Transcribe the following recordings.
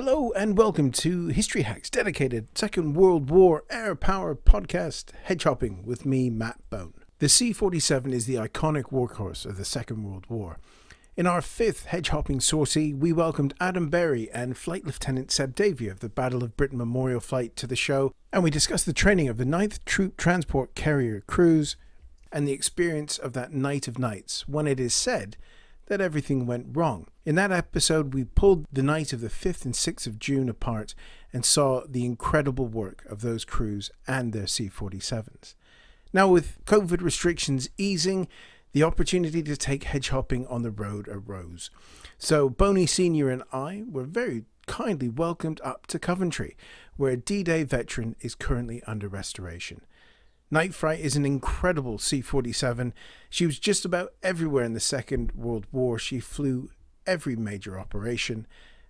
Hello and welcome to History Hacks, dedicated Second World War air power podcast, Hedge Hopping, with me, Matt Bone. The C-47 is the iconic workhorse of the Second World War. In our fifth Hedge Hopping sortie, we welcomed Adam Berry and Flight Lieutenant Seb Davey of the Battle of Britain Memorial Flight to the show, and we discussed the training of the 9th Troop Transport Carrier crews and the experience of that night of nights, when it is said that everything went wrong. In that episode, we pulled the night of the 5th and 6th of June apart and saw the incredible work of those crews and their C-47s. Now, with COVID restrictions easing, the opportunity to take hedge hopping on the road arose. So Boney Sr. and I were very kindly welcomed up to Coventry, where a D-Day veteran is currently under restoration. Fright is an incredible C-47. She was just about everywhere in the Second World War. She flew every major operation,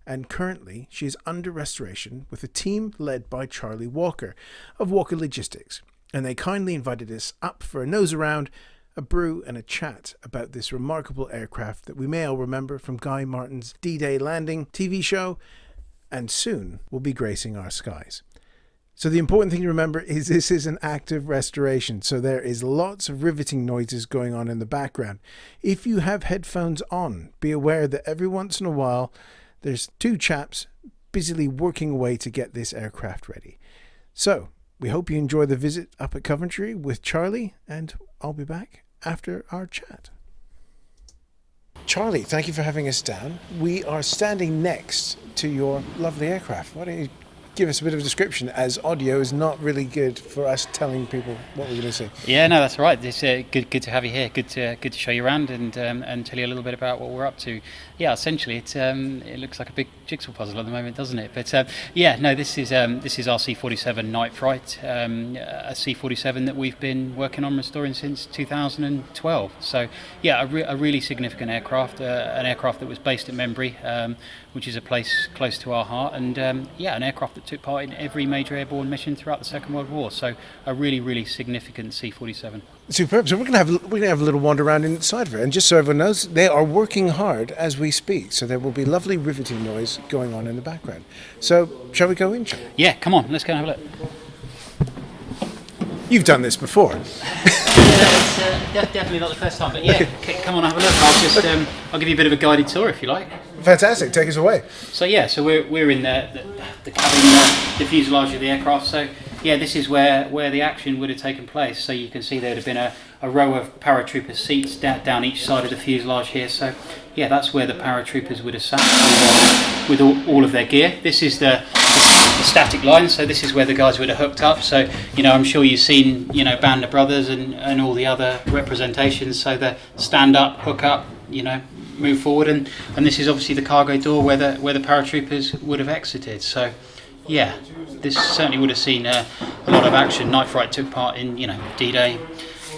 and currently she is under restoration with a team led by Charlie Walker of Walker Logistics, and they kindly invited us up for a nose around, a brew and a chat about this remarkable aircraft that we may all remember from Guy Martin's D-Day Landing TV show, and soon will be gracing our skies. So the important thing to remember is this is an active restoration, so there is lots of riveting noises going on in the background. If you have headphones on, be aware that every once in a while there's two chaps busily working away to get this aircraft ready. So we hope you enjoy the visit up at Coventry with Charlie, and I'll be back after our chat. Charlie, thank you for having us down. We are standing next to your lovely aircraft. Why don't you give us a bit of a description, as audio is not really good for us telling people what we're going to see. Yeah, no, that's all right. It's good to have you here. Good to show you around and tell you a little bit about what we're up to. Yeah, essentially, it looks like a big jigsaw puzzle at the moment, doesn't it? But this is our C-47 Night Fright, a C-47 that we've been working on restoring since 2012. So yeah, a really significant aircraft, an aircraft that was based at Membry, which is a place close to our heart, and an aircraft that took part in every major airborne mission throughout the Second World War. So a really, really significant C-47. Superb. So we're gonna have a little wander around inside of it, and just so everyone knows, they are working hard as we speak. So there will be lovely riveting noise going on in the background. So shall we go in, Charlie? Yeah, come on, let's go and have a look. You've done this before. It's definitely not the first time, but yeah, come on, have a look. I'll give you a bit of a guided tour if you like. Fantastic. Take us away. So we're in the cabin, the fuselage of the aircraft. So yeah, this is where the action would have taken place. So you can see there would have been a row of paratrooper seats down each side of the fuselage here. So yeah, that's where the paratroopers would have sat with all of their gear. This is the static line, so this is where the guys would have hooked up. So I'm sure you've seen Band of Brothers and all the other representations. So the stand up, hook up, move forward, and this is obviously the cargo door where the paratroopers would have exited. So yeah, this certainly would have seen a lot of action. Night Fright took part in D-Day,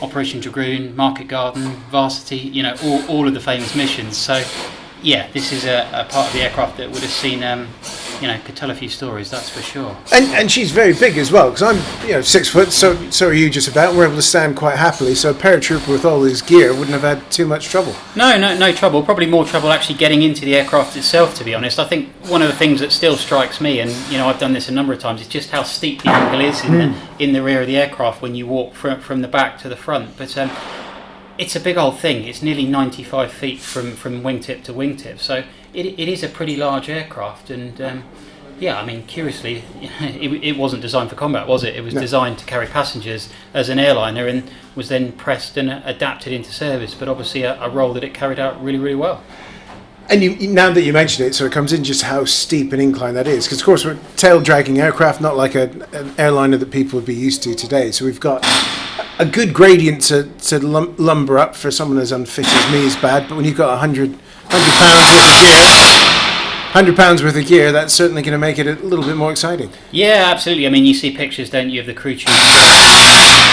Operation Dragoon, Market Garden, Varsity, all of the famous missions. So yeah, this is a part of the aircraft that would have seen could tell a few stories, that's for sure. And she's very big as well, because I'm 6 foot, so are you just about. We're able to stand quite happily, so a paratrooper with all his gear wouldn't have had too much trouble. No trouble. Probably more trouble actually getting into the aircraft itself, to be honest. I think one of the things that still strikes me, and I've done this a number of times, is just how steep the angle is in the rear of the aircraft when you walk from the back to the front. But it's a big old thing. It's nearly 95 feet from wingtip to wingtip, so it is a pretty large aircraft. And curiously, it wasn't designed for combat, was it? It was designed to carry passengers as an airliner, and was then pressed and adapted into service, but obviously a role that it carried out really, really well. And now that you mention it, so it comes in just how steep an incline that is, because of course we're tail-dragging aircraft, not like an airliner that people would be used to today. So we've got a good gradient to lumber up. For someone as unfit as me is bad, but when you've got 100 pounds worth of gear, that's certainly going to make it a little bit more exciting. Yeah, absolutely. I mean, you see pictures, don't you, of the crew chief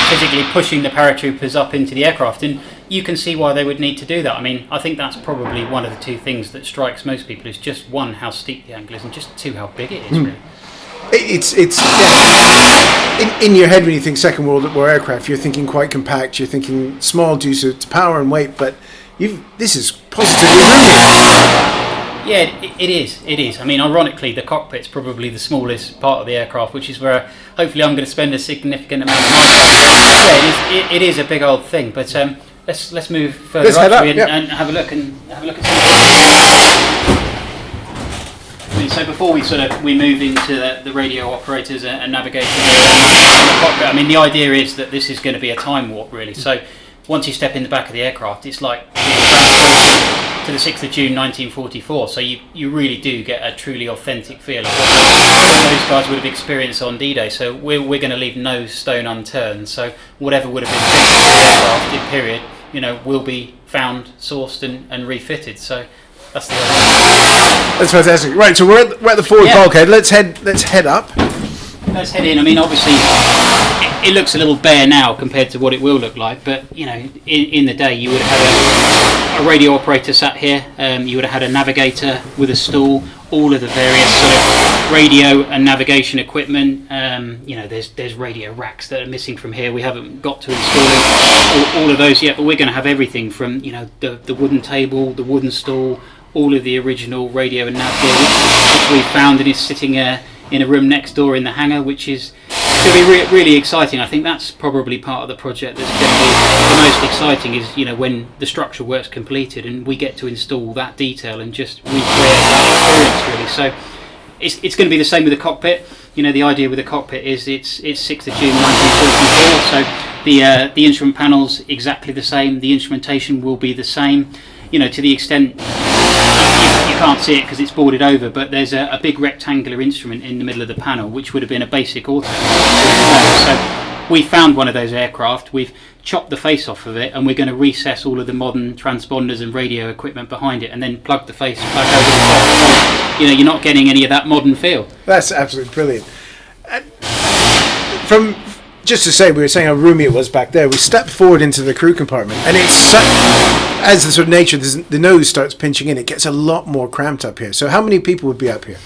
physically pushing the paratroopers up into the aircraft, and you can see why they would need to do that. I mean, I think that's probably one of the two things that strikes most people, is just one, how steep the angle is, and just two, how big it is, really. It's in your head when you think Second World War aircraft, you're thinking quite compact, you're thinking small due to power and weight, but this is positively roomy. Yeah, it is. It is. I mean, ironically, the cockpit's probably the smallest part of the aircraft, which is where hopefully I'm going to spend a significant amount of time. Yeah, it is a big old thing. But let's move further Let's head up, and have a look at some. I mean, so before we move into the radio operators and navigators and the cockpit, I mean, the idea is that this is going to be a time warp, really. So once you step in the back of the aircraft, it's like to the 6th of June 1944, so you really do get a truly authentic feel of what those guys would have experienced on D-Day. So we're going to leave no stone unturned, so whatever would have been fixed to the aircraft in period, you know, will be found, sourced and refitted. So that's the idea. That's fantastic. Right, so we're at the forward bulkhead. Let's head up. Let's head in. I mean, obviously, it looks a little bare now compared to what it will look like, but you know, in the day, you would have had a radio operator sat here. You would have had a navigator with a stool, all of the various sort of radio and navigation equipment. You know, there's radio racks that are missing from here. We haven't got to installing all of those yet, but we're going to have everything from, you know, the wooden table, the wooden stool, all of the original radio and nav gear, which we found and is sitting in a room next door in the hangar, which is going to be really exciting. I think that's probably part of the project that's going to be the most exciting, is, you know, when the structural work's completed and we get to install that detail and just recreate that experience, really. So it's going to be the same with the cockpit. You know, the idea with the cockpit is it's 6th of June 1944, so the instrument panel's exactly the same, the instrumentation will be the same, you know, to the extent you can't see it because it's boarded over, but there's a big rectangular instrument in the middle of the panel which would have been a basic auto. So we found one of those aircraft, we've chopped the face off of it, and we're going to recess all of the modern transponders and radio equipment behind it and then plug the face back over the top. So, you know, you're not getting any of that modern feel. That's absolutely brilliant. Just to say, we were saying how roomy it was back there. We stepped forward into the crew compartment, and it's as the sort of nature, the nose starts pinching in, it gets a lot more cramped up here. So how many people would be up here?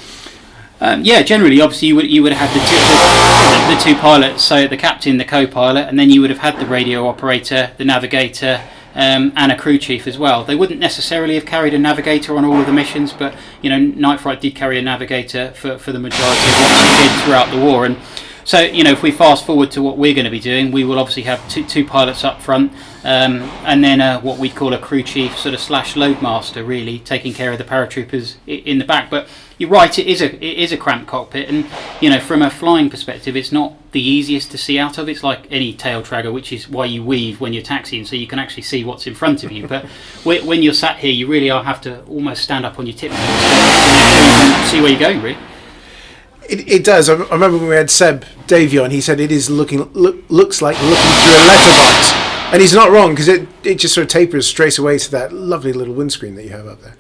Yeah, generally, obviously, you would have had the two pilots, so the captain, the co-pilot, and then you would have had the radio operator, the navigator, and a crew chief as well. They wouldn't necessarily have carried a navigator on all of the missions, but you know, Night Fright did carry a navigator for the majority of what she did throughout the war. And so, you know, if we fast forward to what we're going to be doing, we will obviously have two pilots up front, and then what we'd call a crew chief sort of / loadmaster, really taking care of the paratroopers in the back. But you're right, it is a cramped cockpit, and you know, from a flying perspective, it's not the easiest to see out of. It's like any tail dragger, which is why you weave when you're taxiing, so you can actually see what's in front of you. But when you're sat here, you really have to almost stand up on your tiptoes to see where you're going, really. It does. I remember when we had Seb Davey on, he said it is looks like looking through a letterbox. And he's not wrong, because it just sort of tapers straight away to that lovely little windscreen that you have up there.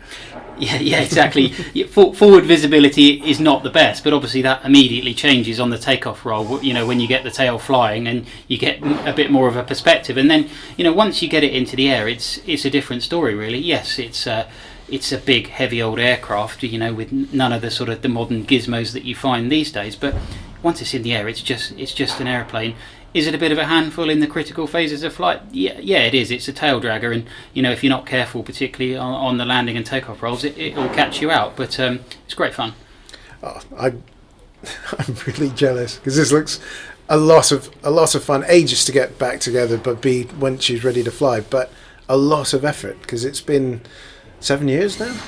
Yeah, exactly. Forward visibility is not the best, but obviously that immediately changes on the takeoff roll, you know, when you get the tail flying and you get a bit more of a perspective. And then, you know, once you get it into the air, it's a different story, really. Yes, it's a big, heavy old aircraft, you know, with none of the sort of the modern gizmos that you find these days. But once it's in the air, it's just an airplane. Is it a bit of a handful in the critical phases of flight? Yeah, it is. It's a tail dragger, and you know, if you're not careful, particularly on the landing and takeoff rolls, it will catch you out. But it's great fun. Oh, I'm really jealous, because this looks a lot of fun. A, just to get back together, but B, when she's ready to fly. But a lot of effort, because it's been 7 years now.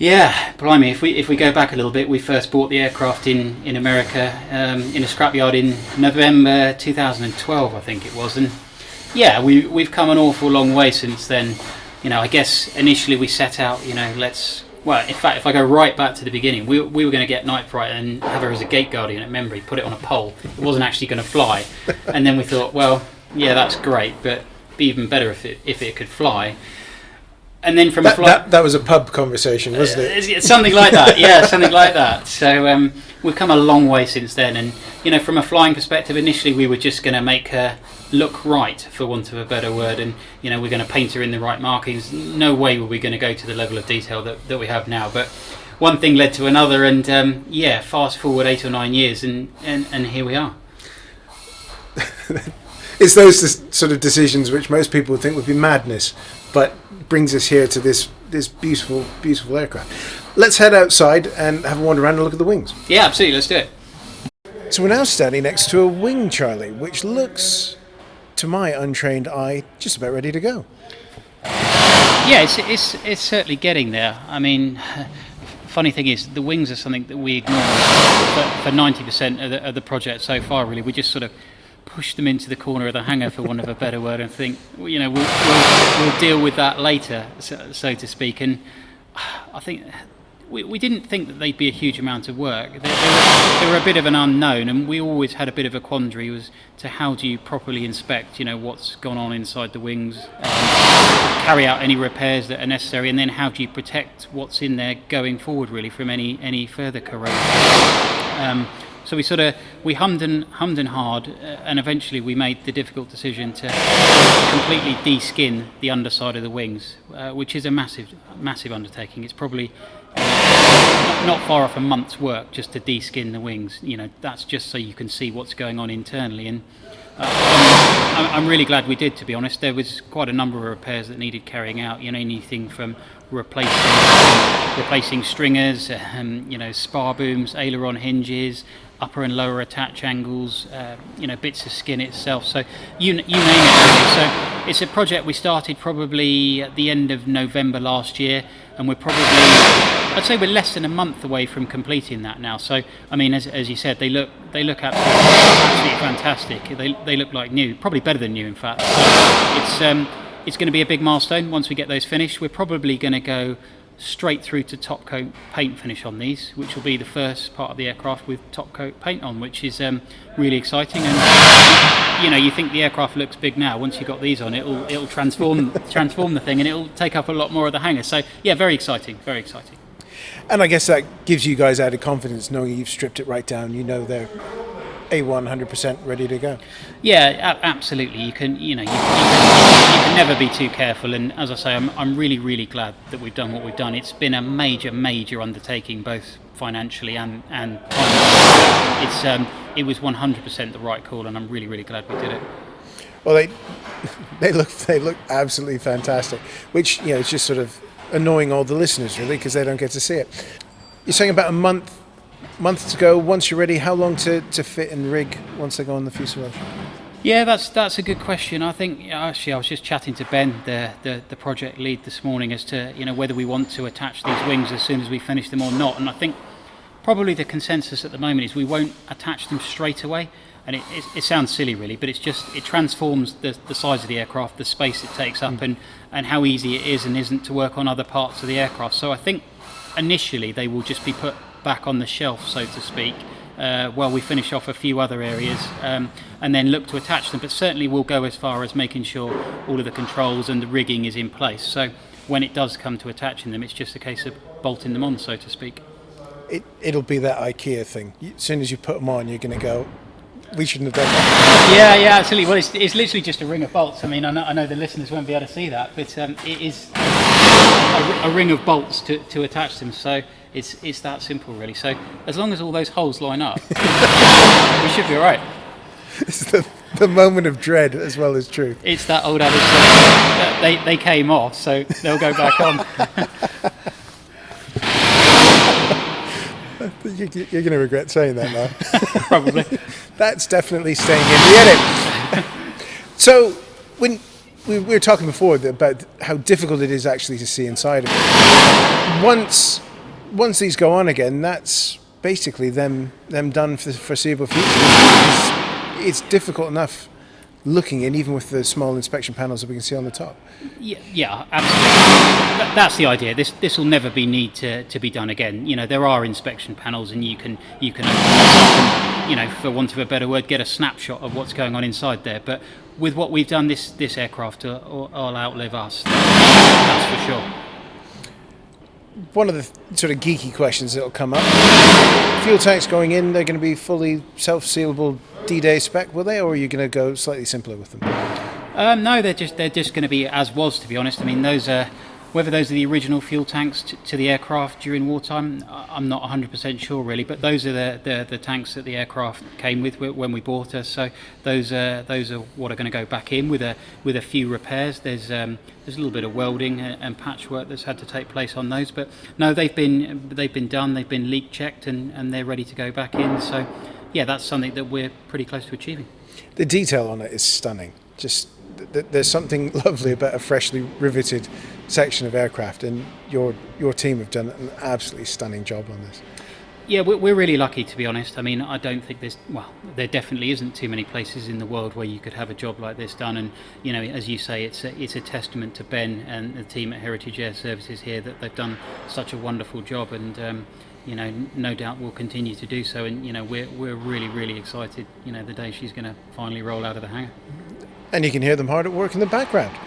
Yeah, blimey, if we go back a little bit, we first bought the aircraft in America in a scrapyard in November 2012, I think it was. And yeah, we've come an awful long way since then. You know, I guess initially we set out, you know, in fact, if I go right back to the beginning, we were going to get Night Fright and have her as a gate guardian at Membry, put it on a pole. It wasn't actually going to fly. And then we thought, well, yeah, that's great, but it'd be even better if it could fly. And then from that was a pub conversation, wasn't it? Something like that, yeah, something like that. So we've come a long way since then, and you know, from a flying perspective, initially we were just going to make her look right, for want of a better word, and you know, we're going to paint her in the right markings. No way were we going to go to the level of detail that we have now. But one thing led to another, and fast forward 8 or 9 years, and here we are. It's those sort of decisions which most people would think would be madness, but brings us here to this beautiful aircraft. let's head outside and have a wander around and look at the wings. Yeah, absolutely. Let's do it. So we're now standing next to a wing, Charlie, which looks, to my untrained eye, just about ready to go. Yeah, it's certainly getting there. I mean, funny thing is, the wings are something that we ignore for 90% of the project so far. Really, we just sort of push them into the corner of the hangar, for want of a better word, and think, you know, we'll deal with that later, so to speak. And I think we didn't think that they'd be a huge amount of work. They were a bit of an unknown, and we always had a bit of a quandary as to how do you properly inspect, you know, what's gone on inside the wings, carry out any repairs that are necessary, and then how do you protect what's in there going forward, really, from any further corrosion. So we hummed and hard, and eventually we made the difficult decision to completely de-skin the underside of the wings, which is a massive undertaking. It's probably not far off a month's work just to de-skin the wings. You know, that's just so you can see what's going on internally. And I'm really glad we did, to be honest. There was quite a number of repairs that needed carrying out. You know, anything from replacing stringers, you know, spar booms, aileron hinges, upper and lower attach angles, you know, bits of skin itself. So you name it, really. So it's a project we started probably at the end of November last year, and we're probably, I'd say we're less than a month away from completing that now. So I mean, as you said, they look absolutely fantastic. They look like new, probably better than new, in fact. So it's going to be a big milestone once we get those finished. We're probably going to go straight through to top coat paint finish on these, which will be the first part of the aircraft with top coat paint on, which is really exciting. And you know, you think the aircraft looks big now. Once you've got these on, it'll transform the thing, and it'll take up a lot more of the hangar. So yeah, very exciting, very exciting. And I guess that gives you guys added confidence, knowing you've stripped it right down. You know they're A1 100% ready to go. Yeah, absolutely. You can never be too careful. And as I say, I'm really glad that we've done what we've done. It's been a major undertaking, both financially and time. It was 100% the right call, and I'm really glad we did it. Well, they look absolutely fantastic. Which, you know, it's just sort of annoying all the listeners, really, because they don't get to see it. You're saying about a month to go. Once you're ready, how long to fit and rig once they go on the fuselage? Yeah, that's a good question. I think actually I was just chatting to Ben, the project lead, this morning as to, you know, whether we want to attach these wings as soon as we finish them or not. And I think probably the consensus at the moment is we won't attach them straight away. And it sounds silly, really, but it transforms the size of the aircraft, the space it takes up, and how easy it is and isn't to work on other parts of the aircraft. So I think initially they will just be put back on the shelf, so to speak, while we finish off a few other areas, and then look to attach them. But certainly we'll go as far as making sure all of the controls and the rigging is in place. So when it does come to attaching them, it's just a case of bolting them on, so to speak. It'll be that IKEA thing. As soon as you put them on, you're going to go, we shouldn't have done that. Yeah, absolutely. Well, it's literally just a ring of bolts. I mean, I know the listeners won't be able to see that, but it is a ring of bolts to attach them. So it's that simple, really. So as long as all those holes line up, we should be all right. It's the moment of dread as well as truth. It's that old adage that they came off, so they'll go back on. You're going to regret saying that now. Probably. That's definitely staying in the edit. So, when we were talking before about how difficult it is actually to see inside of it, once these go on again, that's basically them done for the foreseeable future. It's difficult enough looking in, even with the small inspection panels that we can see on the top. Yeah, absolutely. That's the idea. This will never be need to be done again. You know, there are inspection panels, and you can open them up and, you know, for want of a better word, get a snapshot of what's going on inside there. But with what we've done, this aircraft will outlive us. That's for sure. One of the sort of geeky questions that'll come up: fuel tanks going in, they're going to be fully self-sealable D-Day spec, will they, or are you going to go slightly simpler with them? No, they're just going to be as was, to be honest. I mean, those are Whether those are the original fuel tanks to the aircraft during wartime, I'm not 100% sure really, but those are the tanks that the aircraft came with when we bought her. So those are what are going to go back in with a few repairs. There's a little bit of welding and patchwork that's had to take place on those, but no, they've been done. They've been leak checked and they're ready to go back in. So yeah, that's something that we're pretty close to achieving. The detail on it is stunning. Just there's something lovely about a freshly riveted section of aircraft, and your team have done an absolutely stunning job on this. Yeah, we're really lucky, to be honest. I mean, I don't think there definitely isn't too many places in the world where you could have a job like this done. And, you know, as you say, it's a testament to Ben and the team at Heritage Air Services here that they've done such a wonderful job. And, you know, no doubt we'll continue to do so. And, you know, we're really, really excited, you know, the day she's going to finally roll out of the hangar. And you can hear them hard at work in the background.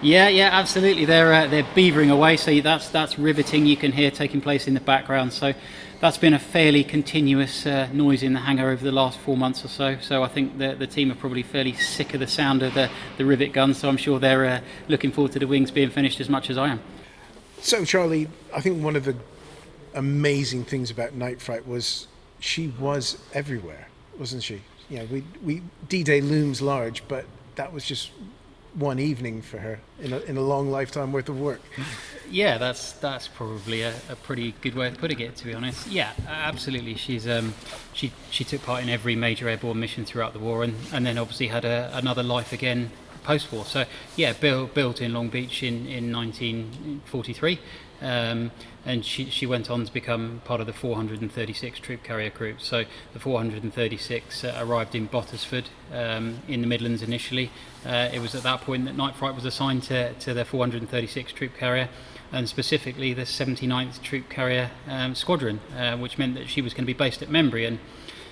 Yeah, absolutely. They're beavering away, so that's riveting you can hear taking place in the background. So that's been a fairly continuous noise in the hangar over the last 4 months or so. So I think the team are probably fairly sick of the sound of the rivet guns. So I'm sure they're looking forward to the wings being finished as much as I am. So Charlie, I think one of the amazing things about Night Fright was she was everywhere, wasn't she? You know, we D-Day looms large, but that was just one evening for her in a long lifetime worth of work. Yeah, that's probably a pretty good way of putting it, to be honest. Yeah, absolutely. She's she took part in every major airborne mission throughout the war, and then obviously had another life again post-war. So yeah, built in Long Beach in 1943. And she went on to become part of the 436 troop carrier group. So the 436 arrived in Bottisford in the Midlands initially. It was at that point that Night Fright was assigned to the 436 troop carrier, and specifically the 79th troop carrier squadron, which meant that she was going to be based at Membry. And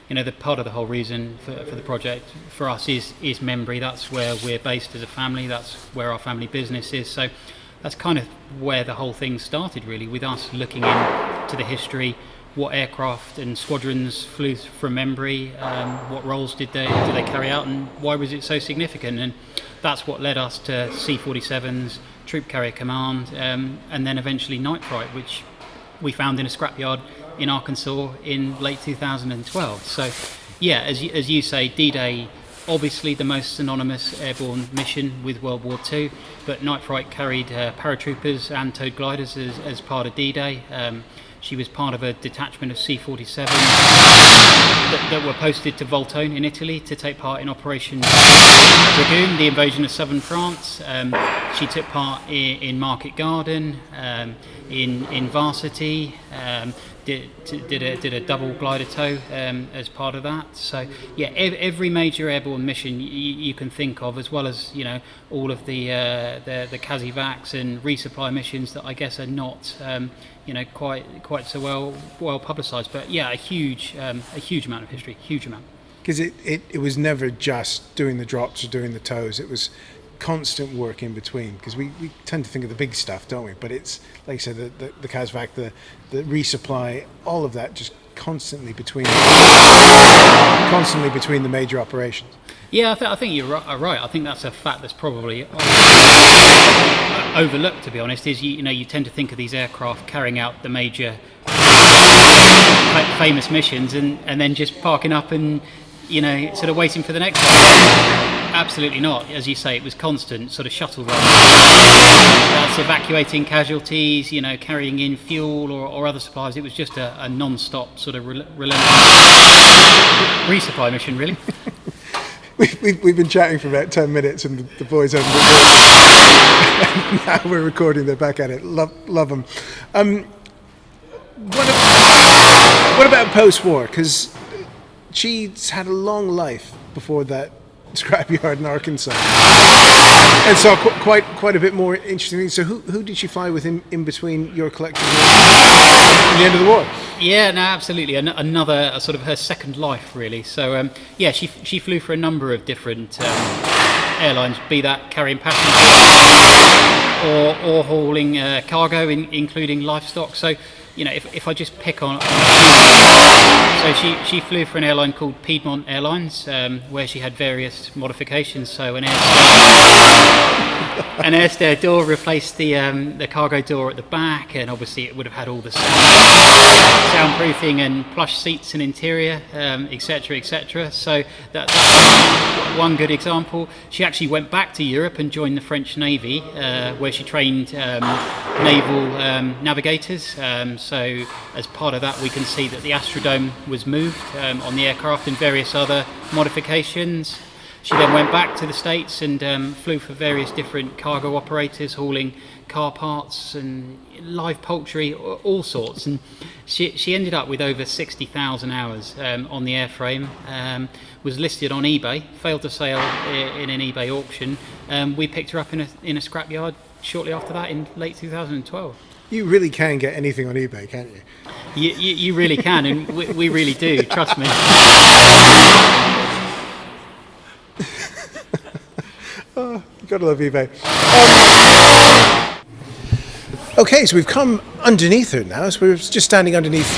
you know, the part of the whole reason for the project for us is Membry. That's where we're based as a family. That's where our family business is. So that's kind of where the whole thing started, really, with us looking into the history, what aircraft and squadrons flew from Membry, what roles did they carry out, and why was it so significant. And that's what led us to C-47's Troop Carrier Command, and then eventually Night Fright, which we found in a scrapyard in Arkansas in late 2012. So yeah, as you say, D-Day, obviously the most synonymous airborne mission with World War II, but Night Fright carried paratroopers and towed gliders as part of D-Day. She was part of a detachment of C-47 that were posted to Voltone in Italy to take part in Operation Dragoon, the invasion of southern France. She took part in Market Garden, in Varsity, did a double glider tow as part of that. So yeah, every major airborne mission you can think of, as well as, you know, all of the CASEVACs and resupply missions that I guess are not you know, quite so well publicised. But yeah, a huge amount of history, huge amount. Because it was never just doing the drops or doing the tows. It was constant work in between, because we tend to think of the big stuff, don't we? But it's, like I said, the CASVAC, the resupply, all of that just constantly between the major operations. Yeah, I think you're right. I think that's a fact that's probably overlooked, to be honest. Is you tend to think of these aircraft carrying out the major famous missions and then just parking up and, you know, sort of waiting for the next one. Absolutely not. As you say, it was constant sort of shuttle runs. That's evacuating casualties, you know, carrying in fuel or other supplies. It was just a non-stop sort of relentless resupply mission, really. We've been chatting for about 10 minutes and the boys haven't been recording. Now we're recording, they're back at it. Love them. What about post-war? Because she's had a long life before that scrapyard in Arkansas, and saw quite a bit more interesting things. So who did she fly with in between your collection and the end of the war? Yeah, no, absolutely. Another sort of her second life, really. So yeah, she flew for a number of different airlines, be that carrying passengers or hauling cargo, including livestock. So, you know, if I just pick on, so she flew for an airline called Piedmont Airlines, where she had various modifications. So an air stair door replaced the cargo door at the back, and obviously it would have had all the soundproofing and plush seats and interior, etc., etc. So that's one good example. She actually went back to Europe and joined the French Navy, where she trained naval navigators. So as part of that, we can see that the Astrodome was moved on the aircraft and various other modifications. She then went back to the States and flew for various different cargo operators, hauling car parts and live poultry, all sorts. And she ended up with over 60,000 hours on the airframe. Was listed on eBay, failed to sell in an eBay auction. We picked her up in a scrapyard shortly after that in late 2012. You really can get anything on eBay, can't you? You really can, and we really do, trust me. Oh, you've got to love eBay. Okay, so we've come underneath her now. So we're just standing underneath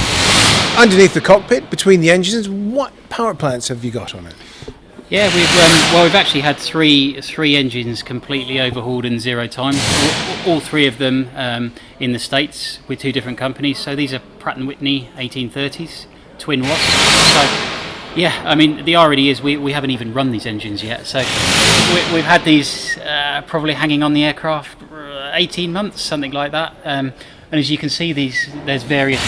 the cockpit, between the engines. What power plants have you got on it? Yeah, we've actually had three engines completely overhauled in 0 time. All three of them in the States with 2 different companies. So these are Pratt & Whitney 1830s, twin Watts. So yeah, I mean, the irony is we haven't even run these engines yet. So we've had these probably hanging on the aircraft 18 months, something like that. And as you can see, there's various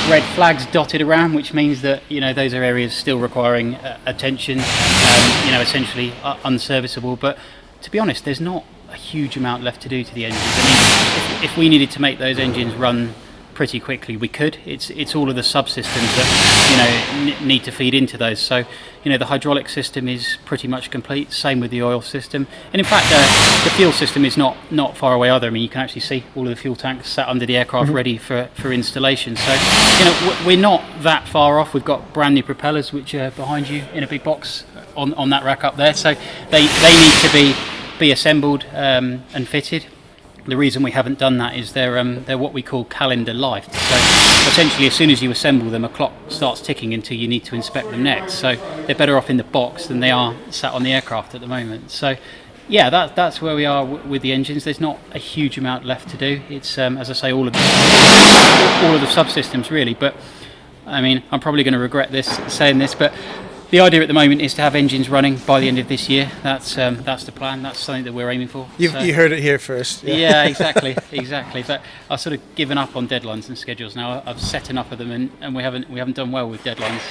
red flags dotted around, which means that those are areas still requiring attention, essentially unserviceable. But to be honest, there's not a huge amount left to do to the engines. I mean, if we needed to make those engines run pretty quickly, we could. It's all of the subsystems that need to feed into those. So the hydraulic system is pretty much complete. Same with the oil system, and in fact the fuel system is not far away either. I mean, you can actually see all of the fuel tanks sat under the aircraft, ready for installation. So we're not that far off. We've got brand new propellers which are behind you in a big box on that rack up there. So they need to be assembled and fitted. The reason we haven't done that is they're what we call calendar life. So essentially, as soon as you assemble them, a clock starts ticking until you need to inspect them next. So they're better off in the box than they are sat on the aircraft at the moment. So yeah, that's where we are with the engines. There's not a huge amount left to do. It's as I say, all of the subsystems really. But I mean, I'm probably going to regret saying this, but the idea at the moment is to have engines running by the end of this year. That's the plan. That's something that we're aiming for. You heard it here first. Yeah, exactly. But I've sort of given up on deadlines and schedules now. I've set enough of them, and we haven't done well with deadlines.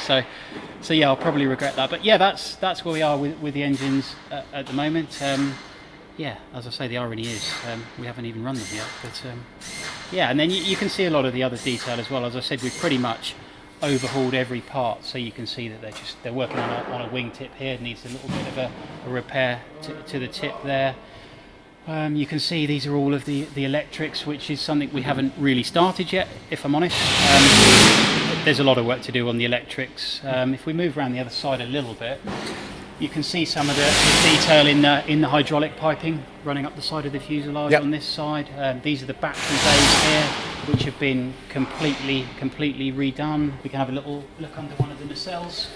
So yeah, I'll probably regret that. But yeah, that's where we are with the engines at the moment. Yeah, as I say, the irony is we haven't even run them yet. But yeah, and then you can see a lot of the other detail as well. As I said, we've pretty much overhauled every part, so you can see that they're working on a wingtip here. It needs a little bit of a repair to the tip there. You can see these are all of the electrics, which is something we haven't really started yet, if I'm honest. There's a lot of work to do on the electrics. If we move around the other side a little bit, you can see some of the detail in the hydraulic piping running up the side of the fuselage. On this side. These are the battery bays here, which have been completely redone. We can have a little look under one of the nacelles.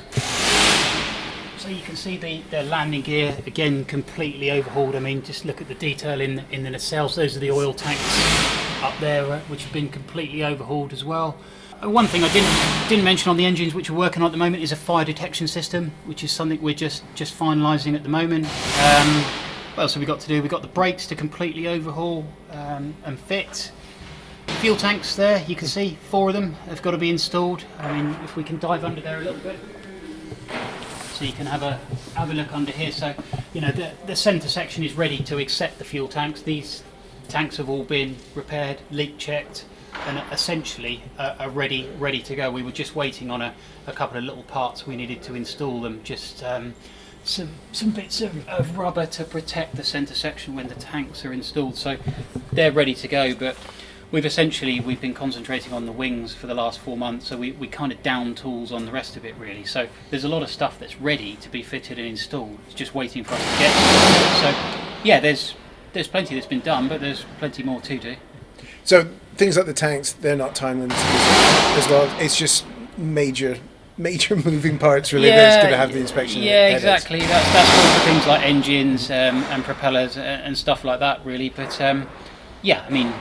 So you can see the landing gear, again, completely overhauled. I mean, just look at the detail in the nacelles. Those are the oil tanks up there, which have been completely overhauled as well. One thing I didn't mention on the engines which we're working on at the moment is a fire detection system, which is something we're just finalising at the moment. What else have we got to do? We've got the brakes to completely overhaul and fit. Fuel tanks there, you can see 4 of them have got to be installed. I mean, if we can dive under there a little bit, so you can have a look under here. So the centre section is ready to accept the fuel tanks. These tanks have all been repaired, leak checked, and essentially are ready to go. We were just waiting on a couple of little parts we needed to install them, just some bits of rubber to protect the centre section when the tanks are installed. So they're ready to go, but we've been concentrating on the wings for the last 4 months, so we kind of down tools on the rest of it really. So there's a lot of stuff that's ready to be fitted and installed. It's just waiting for us to get to it. So yeah, there's plenty that's been done, but there's plenty more to do. So things like the tanks, they're not time limited as well. It's just major major moving parts really that's going to have the inspection. Yeah, exactly. That's all for things like engines and propellers and stuff like that, really. But yeah, I mean,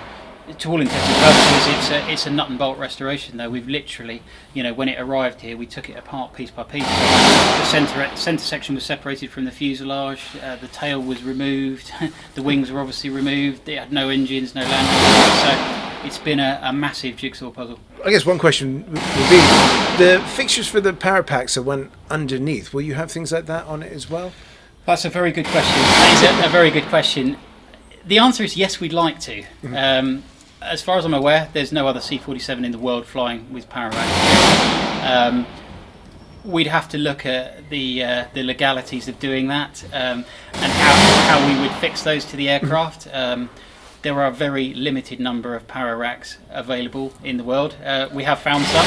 to all intents and purposes, it's a nut and bolt restoration. Though we've literally, when it arrived here, we took it apart piece by piece. The centre section was separated from the fuselage. The tail was removed. The wings were obviously removed. It had no engines, no landing. So it's been a massive jigsaw puzzle. I guess one question would be the fixtures for the power packs that went underneath. Will you have things like that on it as well? That's a very good question. That is a very good question. The answer is yes, we'd like to. Mm-hmm. As far as I'm aware, there's no other C-47 in the world flying with power racks. We'd have to look at the legalities of doing that and how we would fix those to the aircraft. There are a very limited number of power racks available in the world. We have found some.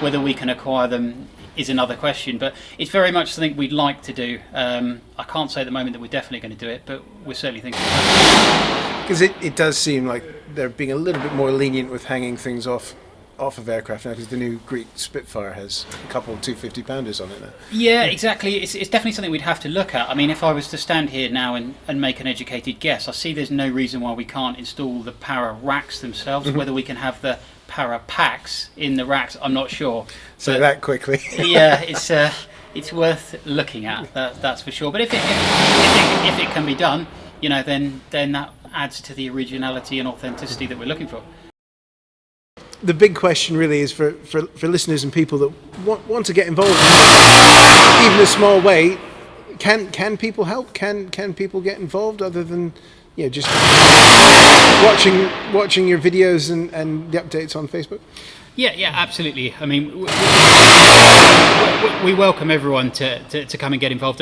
Whether we can acquire them is another question, but it's very much something we'd like to do. I can't say at the moment that we're definitely going to do it, but we're certainly thinking about it. Because it does seem like they're being a little bit more lenient with hanging things off of aircraft now, because the new Greek Spitfire has a couple 250-pounders on it now. Yeah, exactly. It's definitely something we'd have to look at. I mean, if I was to stand here now and make an educated guess, I see there's no reason why we can't install the power racks themselves. Mm-hmm. Whether we can have the power packs in the racks, I'm not sure. So that quickly. Yeah, it's worth looking at. That's for sure. But if it can be done, then that adds to the originality and authenticity that we're looking for. The big question really is for listeners and people that want to get involved, even a small way. Can people help? Can people get involved other than just watching your videos and the updates on Facebook? Yeah, absolutely. I mean, we welcome everyone to come and get involved.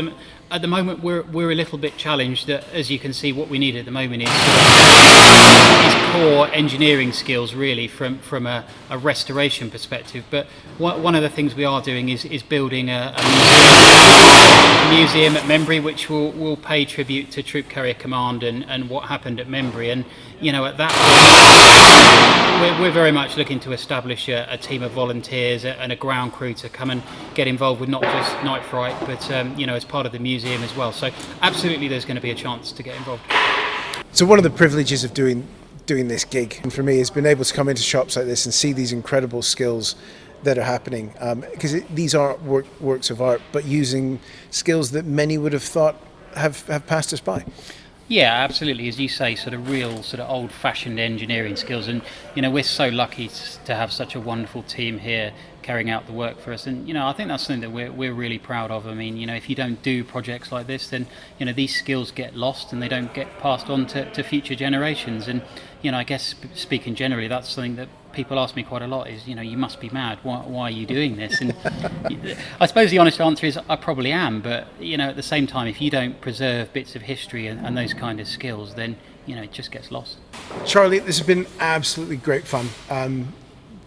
At the moment, we're a little bit challenged. As you can see, what we need at the moment is core engineering skills, really, from a restoration perspective. But one of the things we are doing is building a museum at Membry, which will pay tribute to Troop Carrier Command and what happened at Membry. And at that point, we're very much looking to establish a team of volunteers and a ground crew to come and get involved with not just Night Fright, but as part of the museum as well. So absolutely, there's going to be a chance to get involved. So one of the privileges of doing this gig, and for me, has been able to come into shops like this and see these incredible skills that are happening, because these aren't works of art, but using skills that many would have thought have passed us by. Yeah, absolutely. As you say, sort of real, sort of old-fashioned engineering skills, and we're so lucky to have such a wonderful team here carrying out the work for us. And I think that's something that we're really proud of. I mean, if you don't do projects like this, then these skills get lost and they don't get passed on to future generations. And I guess speaking generally, that's something that people ask me quite a lot is, you must be mad. Why are you doing this? And I suppose the honest answer is I probably am. But, at the same time, if you don't preserve bits of history and those kind of skills, then, it just gets lost. Charlie, this has been absolutely great fun.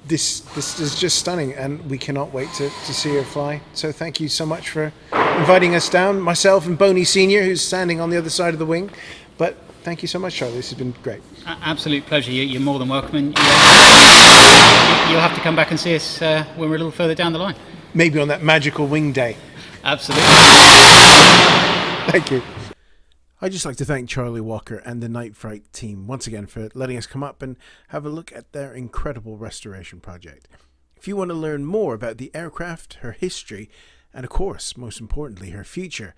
This is just stunning, and we cannot wait to see her fly. So thank you so much for inviting us down, myself and Boney Senior, who's standing on the other side of the wing. But thank you so much, Charlie. This has been great. Absolute pleasure. You're more than welcome. And you'll have to come back and see us when we're a little further down the line. Maybe on that magical wing day. Absolutely. Thank you. I'd just like to thank Charlie Walker and the Night Fright team once again for letting us come up and have a look at their incredible restoration project. If you want to learn more about the aircraft, her history, and of course, most importantly, her future,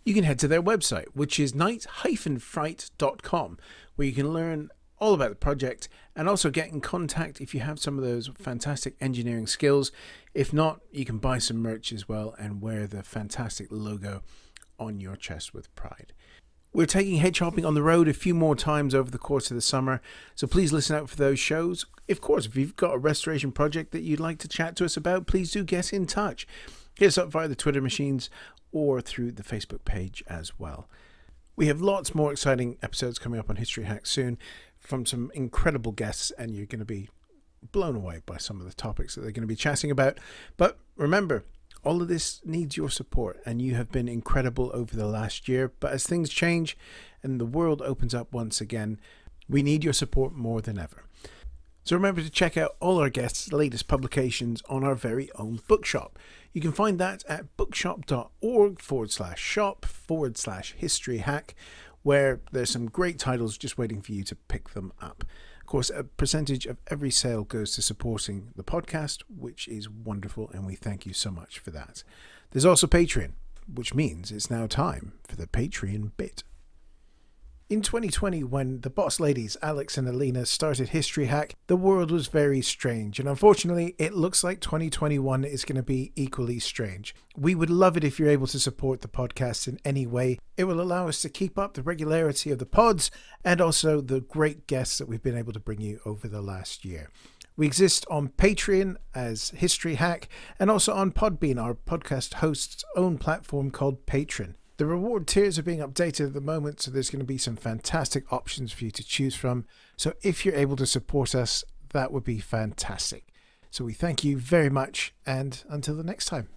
you can head to their website, which is night-fright.com, where you can learn all about the project and also get in contact if you have some of those fantastic engineering skills. If not, you can buy some merch as well and wear the fantastic logo on your chest with pride. We're taking Hedge Hopping on the road a few more times over the course of the summer, so please listen out for those shows. Of course, if you've got a restoration project that you'd like to chat to us about, please do get in touch. Hit us up via the Twitter machines or through the Facebook page as well. We have lots more exciting episodes coming up on History Hacks soon from some incredible guests, and you're going to be blown away by some of the topics that they're going to be chatting about. But remember, all of this needs your support, and you have been incredible over the last year. But as things change and the world opens up once again, we need your support more than ever. So remember to check out all our guests' latest publications on our very own bookshop. You can find that at bookshop.org/shop/historyhack, where there's some great titles just waiting for you to pick them up. Of course, a percentage of every sale goes to supporting the podcast, which is wonderful, and we thank you so much for that. There's also Patreon, which means it's now time for the Patreon bit. In 2020, when the boss ladies Alex and Alina started History Hack, the world was very strange, and unfortunately it looks like 2021 is going to be equally strange. We would love it if you're able to support the podcast in any way. It will allow us to keep up the regularity of the pods and also the great guests that we've been able to bring you over the last year. We exist on Patreon as History Hack and also on Podbean, our podcast host's own platform called Patreon. The reward tiers are being updated at the moment, so there's going to be some fantastic options for you to choose from. So if you're able to support us, that would be fantastic. So we thank you very much, and until the next time.